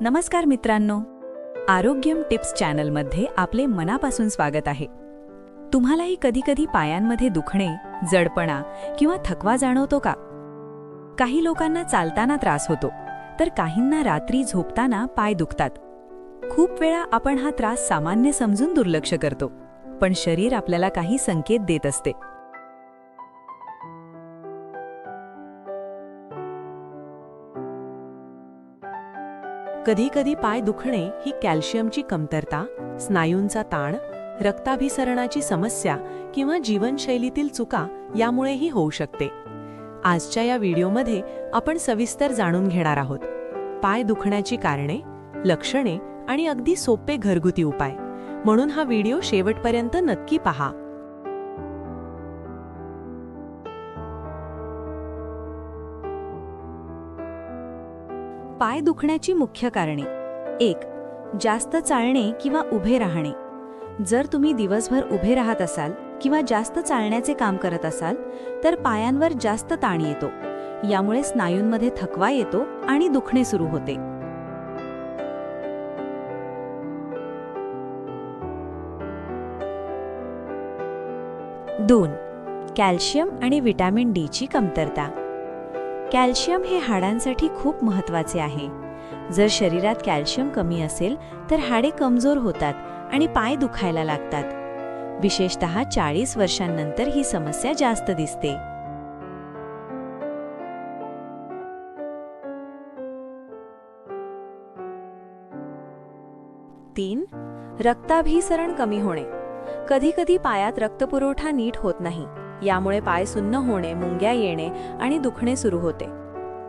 नमस्कार मित्रांनो, आरोग्यम टिप्स चॅनलमध्ये आपले मनापासून स्वागत आहे. तुम्हालाही कधी-कधी पायांमध्ये दुखणे, जडपणा किंवा थकवा जाणवतो का? काही लोकांना चालताना त्रास होतो, तर काहींना रात्री झोपताना पाय दुखतात. खूप वेळा आपण हा त्रास सामान्य समजून दुर्लक्ष करतो, पण शरीर आपल्याला काही संकेत देत असते. कधी-कधी पाय दुखणे ही कॅल्शियमची कमतरता, स्नायूंचा ताण, रक्ताभिसरणाची समस्या किंवा जीवनशैलीतील चुका यामुळेही होऊ शकते. आजच्या या व्हिडिओमध्ये आपण सविस्तर जाणून घेणार आहोत पाय दुखण्याची कारणे, लक्षणे आणि अगदी सोपे घरगुती उपाय. म्हणून हा व्हिडिओ शेवटपर्यंत नक्की पहा. पाय दुखण्याची मुख्य कारणे. 1. जास्त चालणे किंवा उभे राहणे. जर तुम्ही दिवसभर उभे राहत असाल किंवा जास्त चालण्याचे काम करत असाल तर पायांवर जास्त ताण येतो. यामुळे स्नायूंमध्ये थकवा येतो आणि दुखणे सुरू होते. 2. कॅल्शियम आणि व्हिटॅमिन डी ची कमतरता. कॅल्शियम हे हाडांसाठी खूप महत्त्वाचे आहे. जर शरीरात कॅल्शियम कमी असेल तर हाडे कमजोर होतात आणि पाय दुखायला लागतात. विशेषतः 40 वर्षांनंतर ही समस्या जास्त दिसते. 3. रक्ताभिसरण कमी होणे. कधी-कधी पायात रक्तपुरवठा नीट होत नाही. यामुळे पाय सुन्न होणे, मुंग्या येणे आणि दुखणे सुरू होते.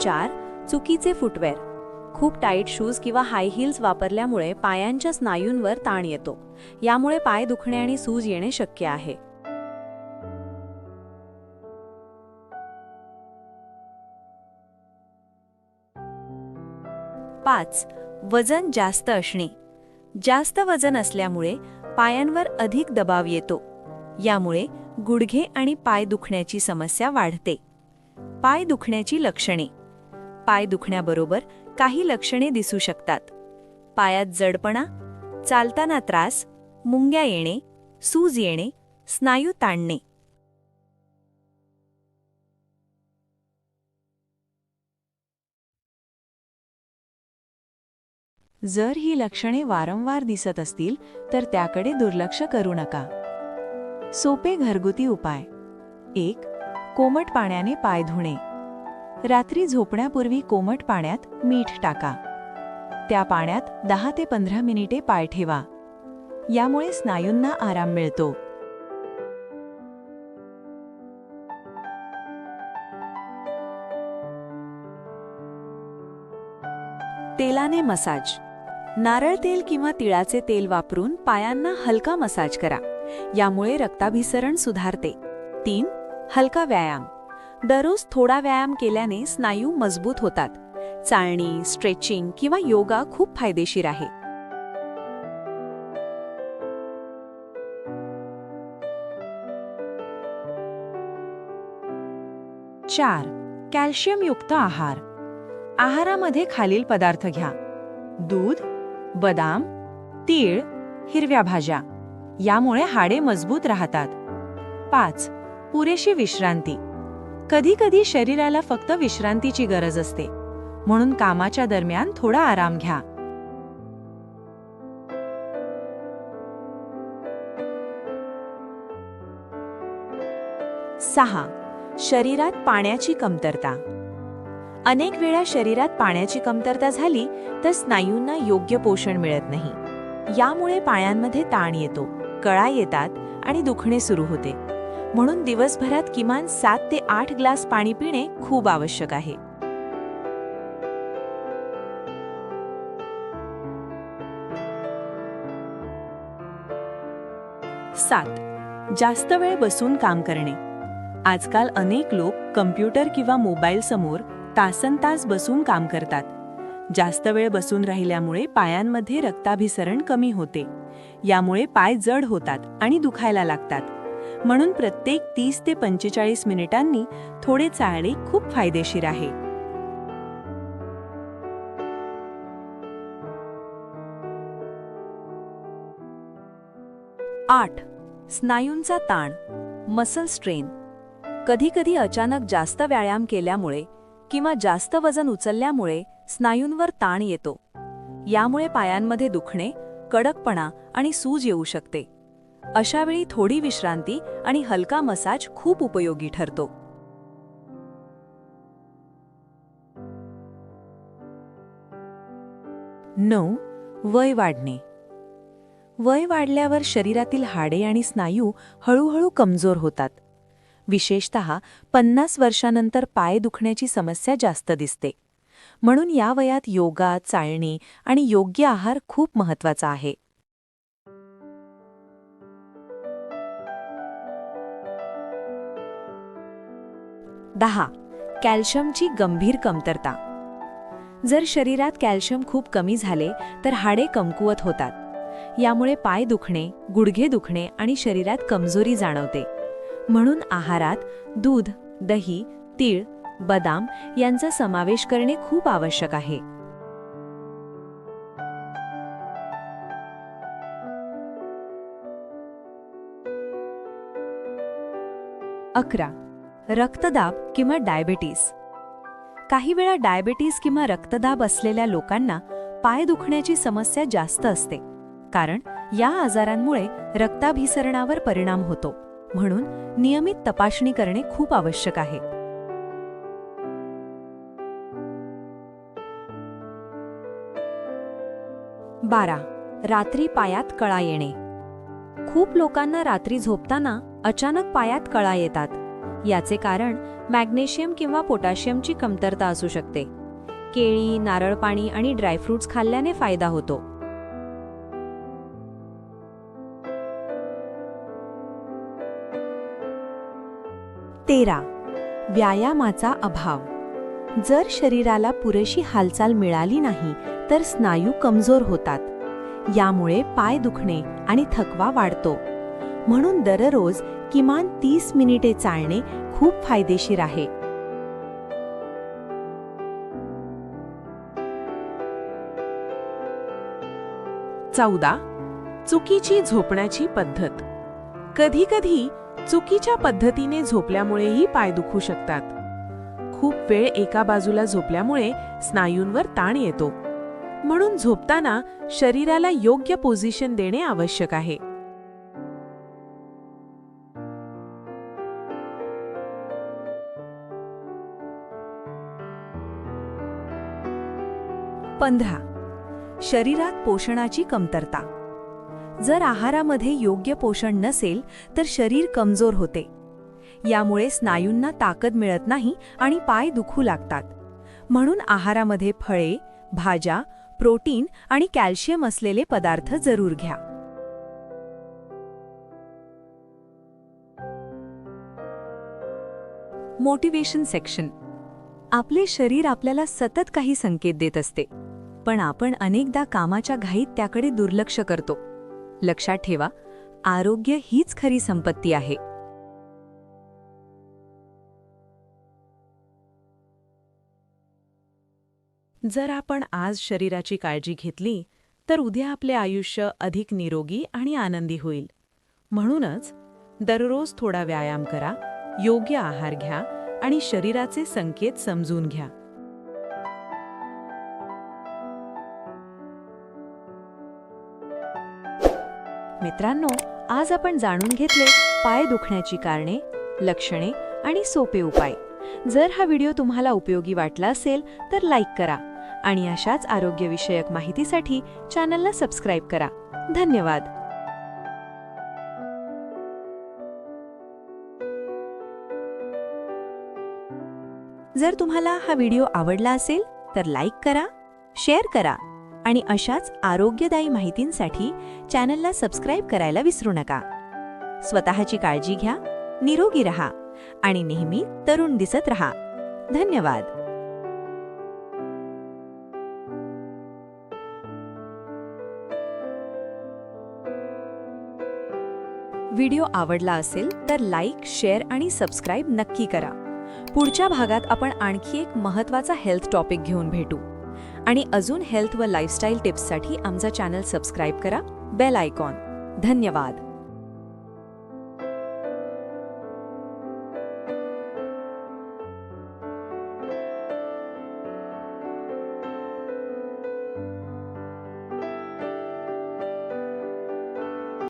4. चुकीचे फुटवेअर. खूप टाईट शूज किंवा हाय हील्स वापरल्यामुळे पायांच्या स्नायूंवर ताण येतो. यामुळे पाय दुखणे आणि सूज येणे शक्य आहे. 5. वजन जास्त असणे. जास्त वजन असल्यामुळे पायांवर अधिक दबाव येतो. यामुळे गुडघे आणि पाय दुखण्याची समस्या वाढते. पाय दुखण्याची लक्षणे. पाय दुखण्याबरोबर काही लक्षणे दिसू शकतात. पायात जडपणा, चालताना त्रास, मुंग्या येणे, सूज येणे, स्नायू ताणणे. जर ही लक्षणे वारंवार दिसत असतील तर त्याकडे दुर्लक्ष करू नका. सोपे घरगुती उपाय. 1. कोमट पाण्याने पाय धुणे. रात्री झोपण्यापूर्वी कोमट पाण्यात मीठ टाका. त्या पाण्यात 10 ते 15 मिनिटे पाय ठेवा. यामुळे स्नायूंना आराम मिळतो. 'तेलाने मसाज. नारळ तेल किंवा तिळाचे तेल वापरून पायांना हलका मसाज करा. यामुळे रक्ताभिसरण सुधारते. 3. हलका व्यायाम. दररोज थोडा व्यायाम केल्याने स्नायू मजबूत होतात. चालणी, स्ट्रेचिंग किंवा योगा खूप फायदेशीर आहे. 4. कॅल्शियमयुक्त आहार. आहारामध्ये खालील पदार्थ घ्या: दूध, बदाम, तीळ, हिरव्या भाज्या. यामुळे हाडे मजबूत राहतात. 5. पुरेशी विश्रांती. कधी-कधी शरीराला फक्त विश्रांतीची गरज असते, म्हणून कामाच्या दरम्यान थोडा आराम घ्या. 6. शरीरात पाण्याची कमतरता. अनेक वेळा शरीरात पाण्याची कमतरता झाली तर स्नायूंना योग्य पोषण मिळत नाही. यामुळे पायांमध्ये ताण येतो, कळा येतात आणि दुखणे सुरू होते. म्हणून दिवसभरात किमान 7 ते 8 ग्लास पाणी पिणे खूप आवश्यक आहे. 7. जास्त वेळ बसून काम करणे. आजकाल अनेक लोक कम्प्युटर किंवा मोबाईल समोर तासनतास बसून काम करतात. जास्त वेळ बसून राहिल्यामुळे पायांमध्ये रक्ताभिसरण कमी होते. यामुळे पाय जड होतात आणि दुखायला लागतात. म्हणून प्रत्येक 30 ते 45 मिनिटांनी थोडे चालणे खूप फायदेशीर आहे. 8. स्नायूंचा ताण, मसल स्ट्रेन. कधीकधी अचानक जास्त व्यायाम केल्यामुळे किंवा जास्त वजन उचलल्यामुळे स्नायूंवर ताण येतो. यामुळे पायांमध्ये दुखणे, कडकपणा आणि सूज येऊ शकते. अशावेळी थोडी विश्रांती आणि हलका मसाज खूप उपयोगी ठरतो. 9. वय वाढणे. वय वाढल्यावर शरीरातील हाडे आणि स्नायू हळूहळू कमजोर होतात. विशेषतः 50 वर्षानंतर पाय दुखण्याची समस्या जास्त दिसते. म्हणून या वयात योगा, चालणे आणि योग्य आहार खूप महत्त्वाचा आहे. 10. कॅल्शियमची गंभीर कमतरता. जर शरीरात कॅल्शियम खूप कमी झाले तर हाडे कमकुवत होतात. यामुळे पाय दुखणे, गुडघे दुखणे आणि शरीरात कमजोरी जाणवते. म्हणून आहारात दूध, दही, तीळ, बदाम यांचा समावेश करणे खूप आवश्यक आहे. 11. रक्तदाब किंवा डायबिटीस. काही वेळा डायबिटीस किंवा रक्तदाब असलेल्या लोकांना पाय दुखण्याची समस्या जास्त असते. कारण या आजारांमुळे रक्ताभिसरणावर परिणाम होतो. म्हणून नियमित तपासणी करणे खूप आवश्यक आहे. 12. रात्री पायात कळा येणे. खूप लोकांना रात्री झोपताना अचानक पायात कळा येतात. याचे कारण मॅग्नेशियम किंवा पोटॅशियमची कमतरता असू शकते. केळी, नारळ पाणी आणि ड्रायफ्रुट्स खाल्ल्याने फायदा होतो. 13. व्यायामाचा अभाव. जर शरीराला पुरेशी हालचाल मिळाली नाही तर स्नायू कमजोर होतात. यामुळे पाय दुखणे आणि थकवा वाढतो. म्हणून दररोज किमान 30 मिनिटे चालणे खूप फायदेशीर आहे. 14. चुकीची झोपण्याची पद्धत. कधीकधी चुकीच्या पद्धतीने झोपल्यामुळेही पाय दुखू शकतात. खूप वेळ एका बाजूला झोपल्यामुळे स्नायूंवर ताण येतो. म्हणून झोपताना शरीराला योग्य पोझिशन देणे आवश्यक आहे. 15. शरीरात पोषणाची कमतरता. जर आहारामध्ये योग्य पोषण नसेल तर शरीर कमजोर होते. यामुळे स्नायूंना ताकद मिळत नाही आणि पाय दुखू लागतात. म्हणून आहारामध्ये फळे, भाज्या, प्रोटीन आणि कॅल्शियम असलेले पदार्थ जरूर घ्या. Motivation section. आपले शरीर आपल्याला सतत काही संकेत देत असते, पण आपण अनेकदा कामाच्या घाईत त्याकडे दुर्लक्ष करतो. लक्षात ठेवा, आरोग्य हीच खरी संपत्ती आहे. जर आपण आज शरीराची काळजी घेतली तर उद्या आपले आयुष्य अधिक निरोगी आणि आनंदी होईल. म्हणूनच दररोज थोडा व्यायाम करा, योग्य आहार घ्या आणि शरीराचे संकेत समजून घ्या. मित्रांनो, आज आपण जाणून घेतले पाय दुखण्याची कारणे, लक्षणे आणि सोपे उपाय. जर हा व्हिडिओ तुम्हाला उपयोगी वाटला असेल तर लाईक करा आणि अशाच आरोग्यविषयक माहितीसाठी चॅनलला सबस्क्राईब करा. धन्यवाद. जर तुम्हाला हा व्हिडिओ आवडला असेल तर लाईक करा, शेअर करा आणि अशाच आरोग्यदायी माहितींसाठी चॅनलला सबस्क्राईब करायला विसरू नका. स्वतःची काळजी घ्या, निरोगी रहा आणि नेहमी तरुण दिसत रहा. धन्यवाद. व्हिडिओ आवडला असेल तर लाईक, शेअर आणि सबस्क्राईब नक्की करा. पुढच्या भागात आपण आणखी एक महत्त्वाचा हेल्थ टॉपिक घेऊन भेटू. आणि अजून हेल्थ व लाईफस्टाईल टिप्ससाठी आमचा चॅनल सबस्क्राईब करा, बेल आयकॉन. धन्यवाद.